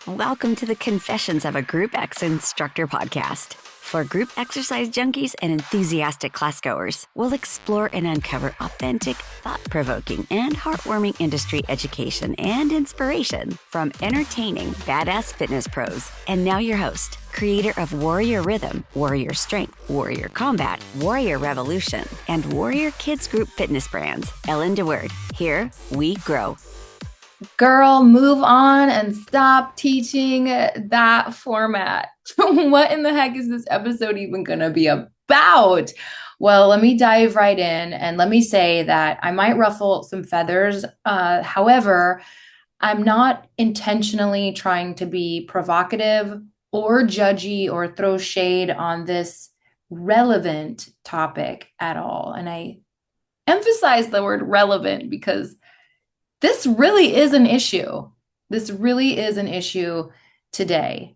Welcome to the Confessions of a Group X Instructor podcast. For group exercise junkies and enthusiastic classgoers, we'll explore and uncover authentic, thought-provoking, and heartwarming industry education and inspiration from entertaining, badass fitness pros. And now your host, creator of Warrior Rhythm, Warrior Strength, Warrior Combat, Warrior Revolution, and Warrior Kids Group fitness brands, Ellen DeWord. Here we grow. Girl, move on and stop teaching that format. What in the heck is this episode even going to be about? Well, let me dive right in and let me say that I might ruffle some feathers. However, I'm not intentionally trying to be provocative or judgy or throw shade on this relevant topic at all. And I emphasize the word relevant because this really is an issue. This really is an issue today.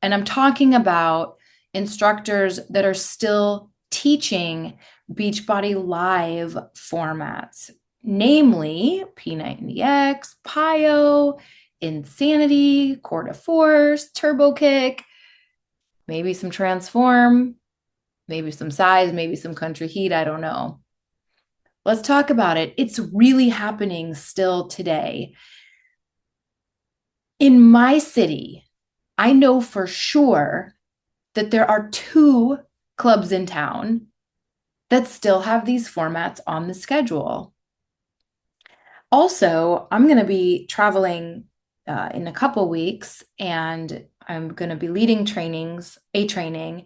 And I'm talking about instructors that are still teaching Beachbody Live formats, namely P90X, PiYo, Insanity, Core de Force, Turbo Kick, maybe some Transform, maybe some Size, maybe some Country Heat, I don't know. Let's talk about it. It's really happening still today. In my city, I know for sure that there are 2 clubs in town that still have these formats on the schedule. Also, I'm going to be traveling in a couple weeks, and I'm going to be leading a training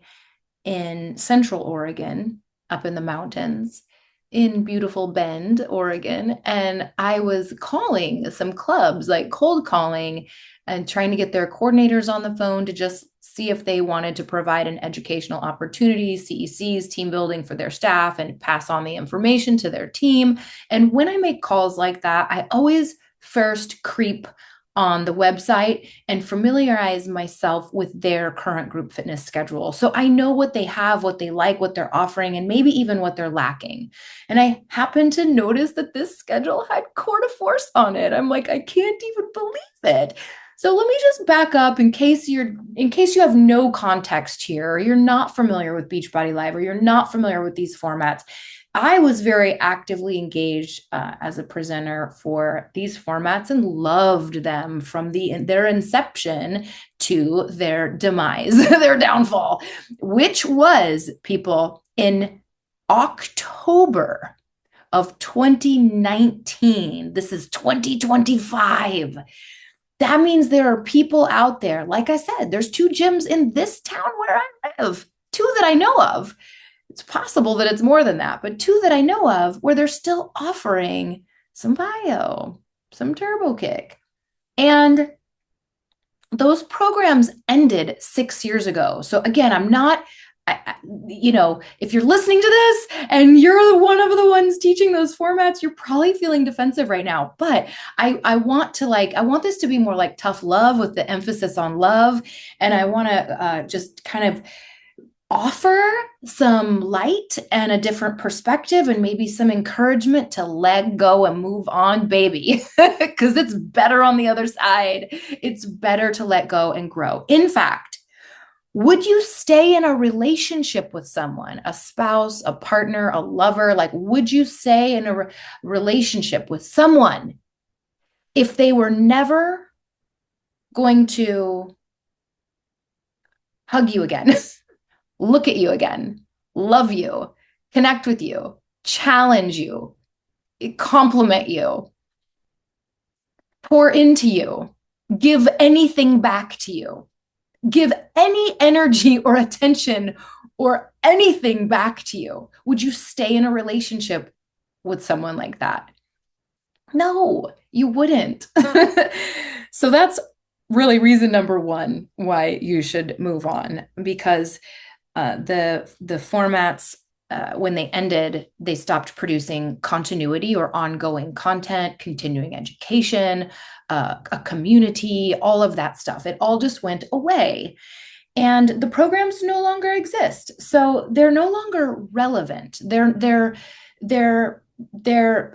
in Central Oregon, up in the mountains, in beautiful Bend, Oregon. And I was calling some clubs, like cold calling and trying to get their coordinators on the phone to just see if they wanted to provide an educational opportunity, CECs, team building for their staff, and pass on the information to their team. And when I make calls like that, I always first creep on the website and familiarize myself with their current group fitness schedule. So I know what they have, what they like, what they're offering, and maybe even what they're lacking. And I happened to notice that this schedule had Core de Force on it. I'm like, I can't even believe it. So let me just back up in case you have no context here, or you're not familiar with Beachbody Live, or you're not familiar with these formats. I was very actively engaged as a presenter for these formats and loved them from their inception to their demise, their downfall, which was, people, in October of 2019. This is 2025. That means there are people out there. Like I said, there's 2 gyms in this town where I live, 2 that I know of. It's possible that it's more than that, but 2 that I know of where they're still offering some PiYo, some Turbo Kick. And those programs ended 6 years ago. So again, I'm not, if you're listening to this and you're one of the ones teaching those formats, you're probably feeling defensive right now. But I want this to be more like tough love with the emphasis on love. And I want to just kind of offer some light and a different perspective and maybe some encouragement to let go and move on, baby, because it's better on the other side. It's better to let go and grow. In fact, would you stay in a relationship with someone, a spouse, a partner, a lover? Like, would you stay in a relationship with someone if they were never going to hug you again? Look at you again, love you, connect with you, challenge you, compliment you, pour into you, give anything back to you, give any energy or attention or anything back to you? Would you stay in a relationship with someone like that? No, you wouldn't. So that's really reason number 1 why you should move on, because the formats, when they ended, they stopped producing continuity or ongoing content, continuing education, a community, all of that stuff. It all just went away. And the programs no longer exist. So they're no longer relevant. They're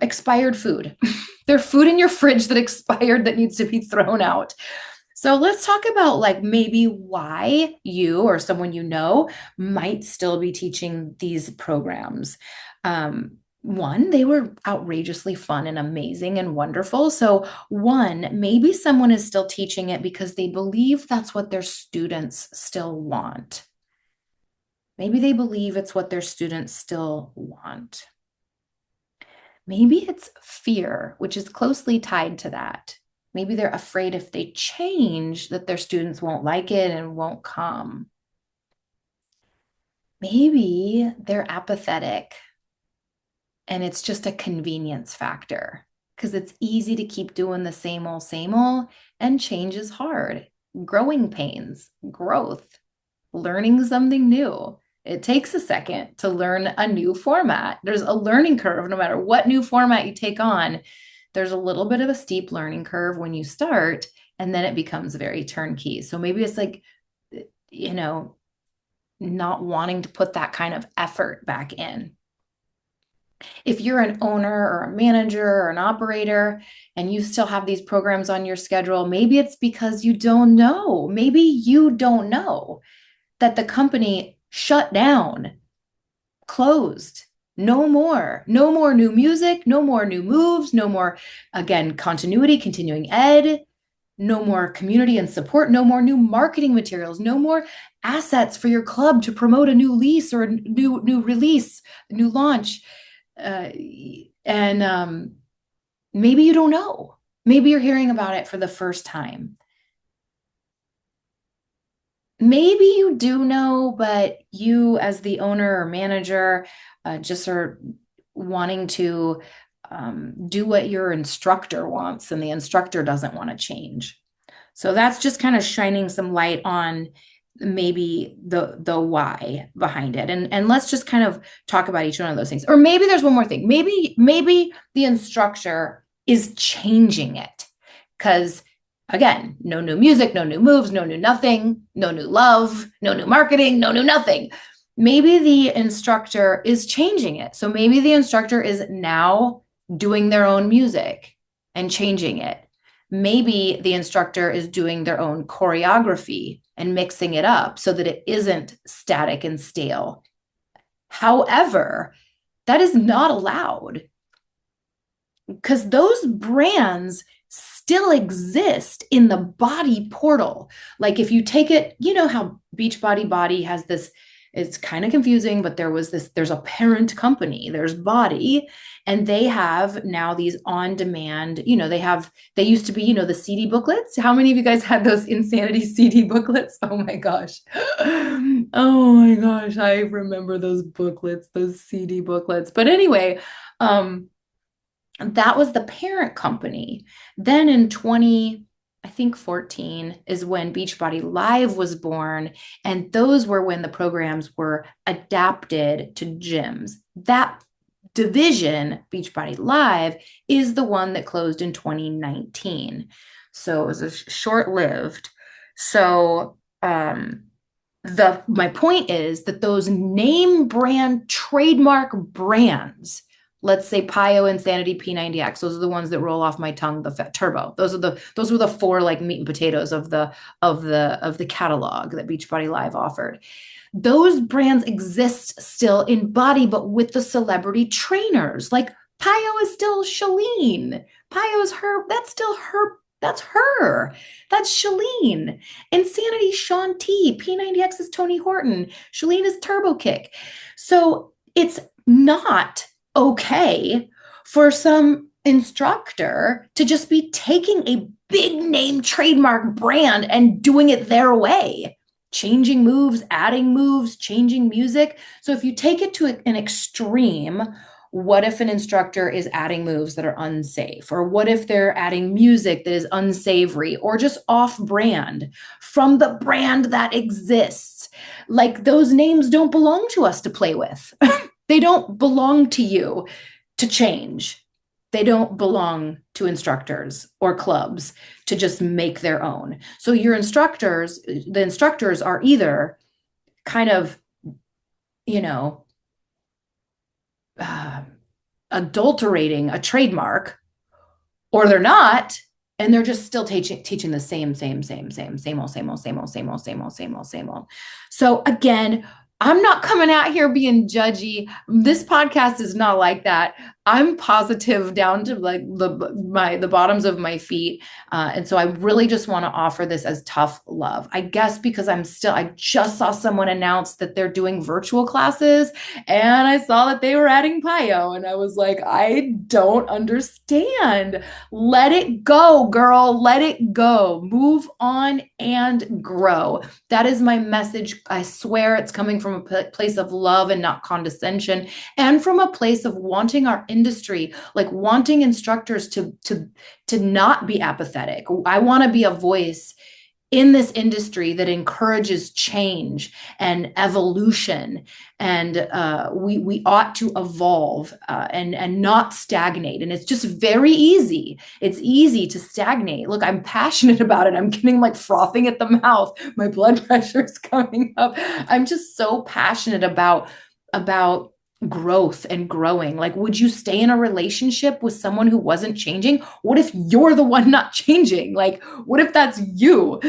expired food. They're food in your fridge that expired that needs to be thrown out. So let's talk about like maybe why you or someone you know might still be teaching these programs. One, they were outrageously fun and amazing and wonderful. So, one, maybe someone is still teaching it because they believe that's what their students still want. Maybe they believe it's what their students still want. Maybe it's fear, which is closely tied to that. Maybe they're afraid if they change that their students won't like it and won't come. Maybe they're apathetic and it's just a convenience factor because it's easy to keep doing the same old, and change is hard. Growing pains, growth, learning something new. It takes a second to learn a new format. There's a learning curve no matter what new format you take on. There's a little bit of a steep learning curve when you start, and then it becomes very turnkey. So maybe it's like, you know, not wanting to put that kind of effort back in. If you're an owner or a manager or an operator and you still have these programs on your schedule, maybe it's because you don't know. Maybe you don't know that the company shut down, closed. No more. No more new music, no more new moves, no more, again, continuity, continuing ed, no more community and support, no more new marketing materials, no more assets for your club to promote a new lease or a new release, new launch. And maybe you don't know. Maybe you're hearing about it for the first time. Maybe you do know, but you, as the owner or manager, just are wanting to do what your instructor wants, and the instructor doesn't want to change. So that's just kind of shining some light on maybe the why behind it. And let's just kind of talk about each one of those things. Or maybe there's one more thing. Maybe the instructor is changing it because again, no new music, no new moves, no new nothing, no new love, no new marketing, no new nothing. Maybe the instructor is changing it. So maybe the instructor is now doing their own music and changing it. Maybe the instructor is doing their own choreography and mixing it up so that it isn't static and stale. However, that is not allowed because those brands still exist in the body portal. Like if you take it, you know how Beachbody Body has this, it's kind of confusing, but there's a parent company, there's Body, and they have now these on demand, they used to be, the CD booklets. How many of you guys had those Insanity CD booklets? Oh my gosh. Oh my gosh. I remember those booklets, those CD booklets. But anyway, that was the parent company. Then in 14 is when Beachbody Live was born. And those were when the programs were adapted to gyms. That division, Beachbody Live, is the one that closed in 2019. So it was a short-lived. So my point is that those name brand trademark brands, let's say Pio, Insanity, P90X, those are the ones that roll off my tongue, the Turbo. Those were the four like meat and potatoes of the catalog that Beachbody Live offered. Those brands exist still in Body, but with the celebrity trainers. Like Pio is still Shalene. Pio's her, that's still her. That's her. That's Shalene. Insanity, Shaun T. P90X is Tony Horton. Shalene is Turbo Kick. So it's not okay for some instructor to just be taking a big name trademark brand and doing it their way, changing moves, adding moves, changing music. So if you take it to an extreme, what if an instructor is adding moves that are unsafe? Or what if they're adding music that is unsavory or just off brand from the brand that exists? Like those names don't belong to us to play with. They don't belong to you to change. They don't belong to instructors or clubs to just make their own. So the instructors are either kind of, adulterating a trademark, or they're not, And they're just still teaching the same old, same old, same old, same old, same old, same old, same old. So again, I'm not coming out here being judgy. This podcast is not like that. I'm positive down to like the bottoms of my feet. And so I really just want to offer this as tough love. I guess because I just saw someone announce that they're doing virtual classes, and I saw that they were adding Pio, and I was like, I don't understand. Let it go, girl. Let it go. Move on and grow. That is my message. I swear it's coming from a place of love and not condescension, and from a place of wanting our industry, like wanting instructors to not be apathetic. I want to be a voice in this industry that encourages change and evolution, and we ought to evolve and not stagnate. And it's just very easy. It's easy to stagnate. Look, I'm passionate about it. I'm getting like frothing at the mouth. My blood pressure is coming up. I'm just so passionate about growth and growing. Like, would you stay in a relationship with someone who wasn't changing? What if you're the one not changing? Like, what if that's you?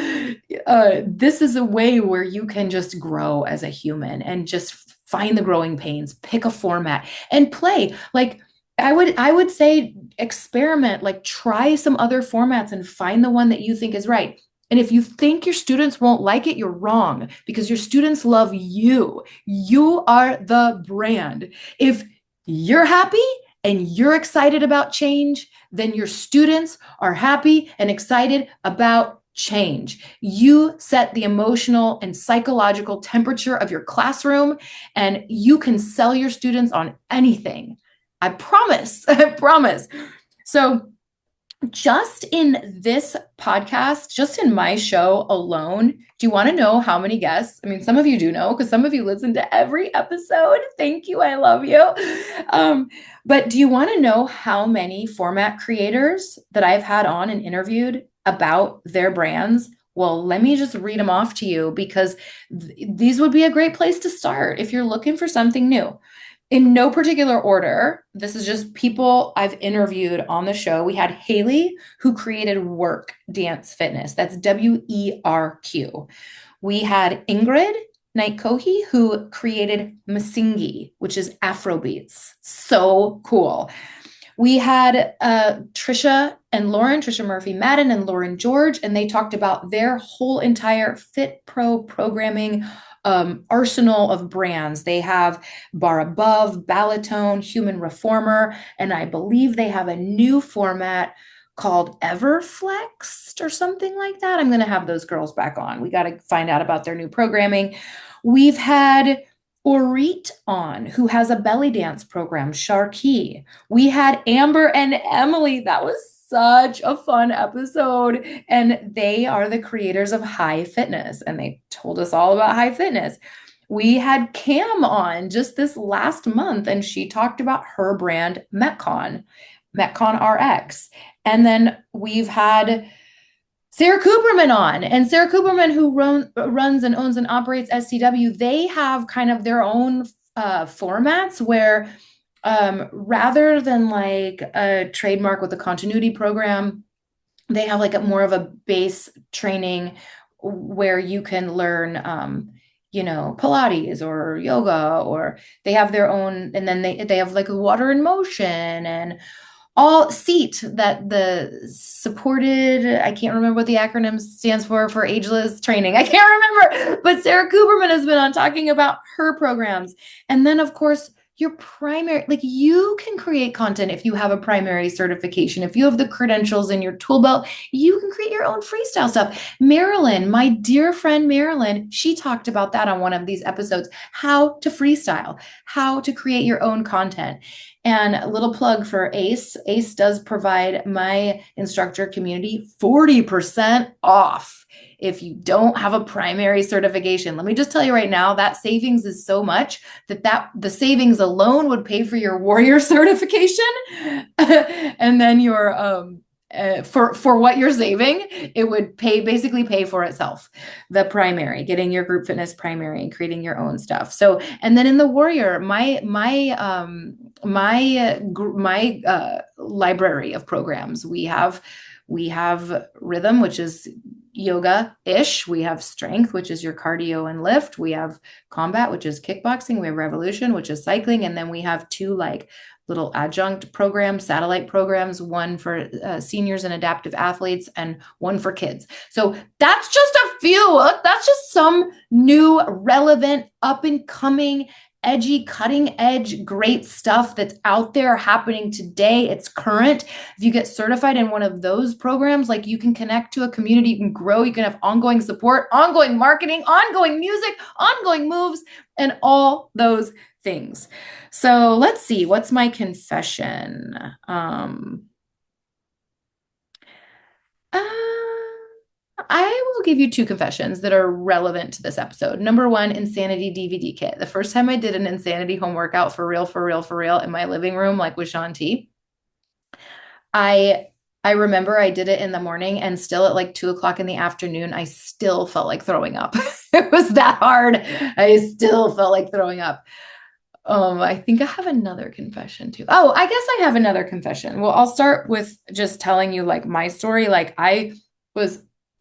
This is a way where you can just grow as a human and just find the growing pains, pick a format and play. Like, I would say experiment, like try some other formats and find the one that you think is right. And if you think your students won't like it, you're wrong, because your students love you. You are the brand. If you're happy and you're excited about change, then your students are happy and excited about change. You set the emotional and psychological temperature of your classroom, and you can sell your students on anything. I promise. I promise. So, just in this podcast, just in my show alone, do you want to know how many guests? I mean, some of you do know, because some of you listen to every episode. Thank you. I love you. But do you want to know how many format creators that I've had on and interviewed about their brands? Well, let me just read them off to you, because these would be a great place to start if you're looking for something new. In no particular order, this is just people I've interviewed on the show. We had Haley, who created Work Dance Fitness. That's WERQ. We had Ingrid Naikohi, who created Masingi, which is Afrobeats. So cool. We had Trisha Murphy Madden and Lauren George, and they talked about their whole entire Fit Pro programming arsenal of brands. They have Bar Above, Ballotone, Human Reformer, and I believe they have a new format called Everflexed or something like that. I'm going to have those girls back on. We got to find out about their new programming. We've had Orit on, who has a belly dance program, Sharkey. We had Amber and Emily. That was such a fun episode. And they are the creators of High Fitness, and they told us all about High Fitness. We had Cam on just this last month, and she talked about her brand, Metcon RX. And then we've had Sarah Cooperman on, and Sarah Cooperman, who runs and owns and operates SCW, they have kind of their own formats where rather than like a trademark with a continuity program, they have like more of a base training where you can learn, Pilates or yoga, or they have their own, and then they have like a water in motion and all seat, that the supported, I can't remember what the acronym stands for ageless training. I can't remember, but Sarah Cooperman has been on talking about her programs. And then of course, your primary, like you can create content if you have a primary certification. If you have the credentials in your tool belt, you can create your own freestyle stuff. Marilyn, my dear friend Marilyn, she talked about that on one of these episodes, how to freestyle, how to create your own content. And a little plug for Ace. Ace does provide my instructor community 40% off if you don't have a primary certification. Let me just tell you right now, that savings is so much that the savings alone would pay for your warrior certification. And then your for what you're saving, it would basically pay for itself. The primary, getting your group fitness primary and creating your own stuff. So, and then in the warrior, my library of programs, we have We have rhythm, which is yoga-ish. We have strength, which is your cardio and lift. We have combat, which is kickboxing. We have revolution, which is cycling. And then we have two like little adjunct programs, satellite programs, one for seniors and adaptive athletes and one for kids. So that's just a few. That's just some new, relevant, up and coming, edgy, cutting edge, great stuff that's out there happening today. It's current. If you get certified in one of those programs, like you can connect to a community, you can grow, you can have ongoing support, ongoing marketing, ongoing music, ongoing moves, and all those things. So let's see, what's my confession? I will give you two confessions that are relevant to this episode. Number one, insanity DVD kit. The first time I did an insanity home workout for real in my living room, like with Shanti, I remember I did it in the morning and still at like 2 o'clock in the afternoon, I still felt like throwing up. It was that hard. I still felt like throwing up. I think I have another confession too. Oh, I guess I have another confession. Well, I'll start with just telling you like my story.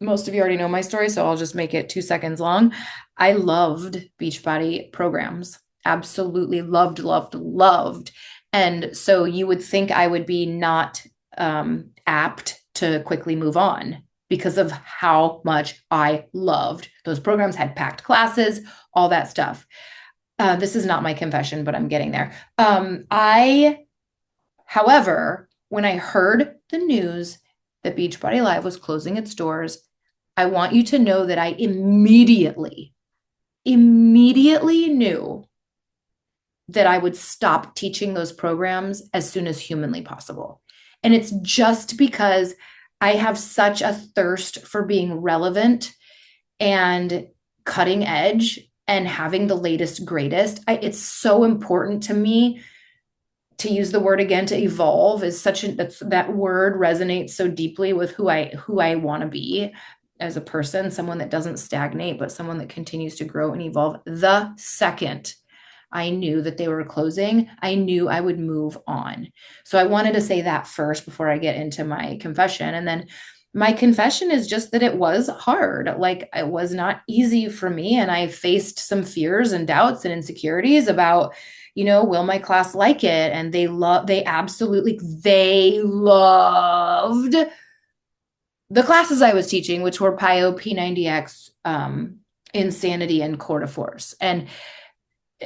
Most of you already know my story, so I'll just make it 2 seconds long. I loved Beachbody programs. Absolutely loved, loved, loved. And so you would think I would be not apt to quickly move on because of how much I loved. Those programs had packed classes, all that stuff. This is not my confession, but I'm getting there. However, when I heard the news that Beachbody Live was closing its doors, I want you to know that I immediately knew that I would stop teaching those programs as soon as humanly possible. And it's just because I have such a thirst for being relevant and cutting edge and having the latest, greatest. It's so important to me to use the word again, to evolve is that word resonates so deeply with who I want to be as a person, someone that doesn't stagnate, but someone that continues to grow and evolve. The second I knew that they were closing, I knew I would move on. So I wanted to say that first before I get into my confession. And then my confession is just that it was hard. Like it was not easy for me. And I faced some fears and doubts and insecurities about, will my class like it? And they loved the classes I was teaching, which were PIO, P90X, Insanity, and Core to Force. And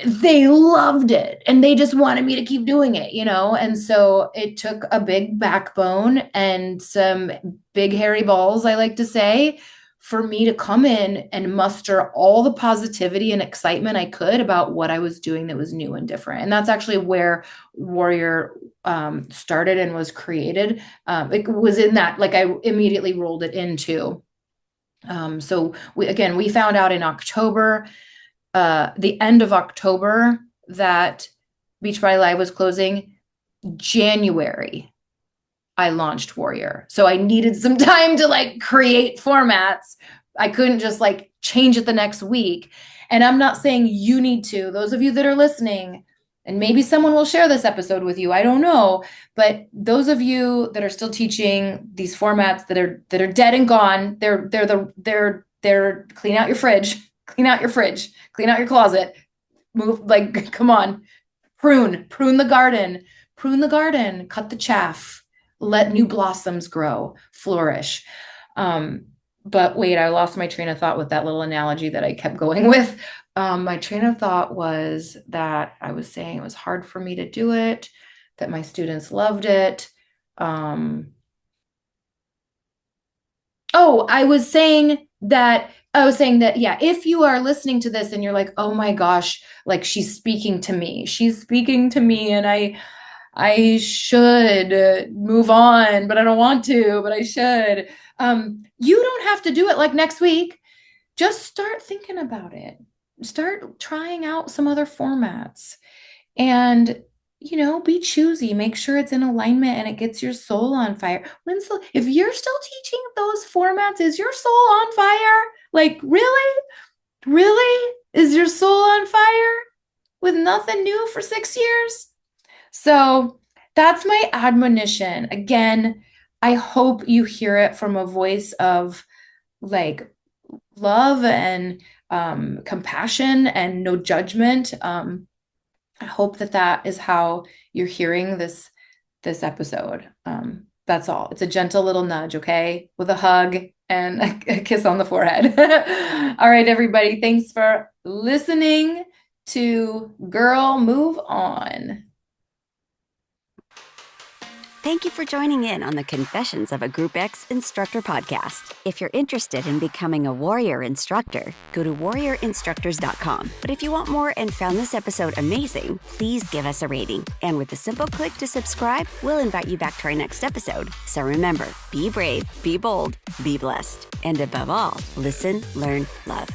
they loved it and they just wanted me to keep doing it, And so it took a big backbone and some big hairy balls, I like to say, for me to come in and muster all the positivity and excitement I could about what I was doing that was new and different. And that's actually where Warrior started and was created. It was in that, like I immediately rolled it into. So we found out in October, the end of October, that Beachbody Live was closing. January, I launched Warrior. So I needed some time to create formats. I couldn't just change it the next week. And I'm not saying you need to. Those of you that are listening, and maybe someone will share this episode with you, I don't know. But those of you that are still teaching these formats that are dead and gone, they're clean out your fridge. Clean out your closet, move, come on, prune the garden, cut the chaff, let new blossoms grow, flourish. But wait, I lost my train of thought with that little analogy that I kept going with. My train of thought was that I was saying it was hard for me to do it, that my students loved it. I was saying that, yeah, if you are listening to this and you're like, oh my gosh, she's speaking to me and I should move on, but I don't want to, but I should. You don't have to do it next week. Just start thinking about it. Start trying out some other formats and, be choosy, make sure it's in alignment and it gets your soul on fire. If you're still teaching those formats, is your soul on fire? Really? Is your soul on fire with nothing new for 6 years? So that's my admonition. Again, I hope you hear it from a voice of like love and compassion and no judgment. I hope that is how you're hearing this episode. That's all. It's a gentle little nudge, okay? With a hug and a kiss on the forehead. All right, everybody. Thanks for listening to Girl Move On. Thank you for joining in on the Confessions of a Group X Instructor podcast. If you're interested in becoming a warrior instructor, go to warriorinstructors.com. But if you want more and found this episode amazing, please give us a rating. And with a simple click to subscribe, we'll invite you back to our next episode. So remember, be brave, be bold, be blessed. And above all, listen, learn, love.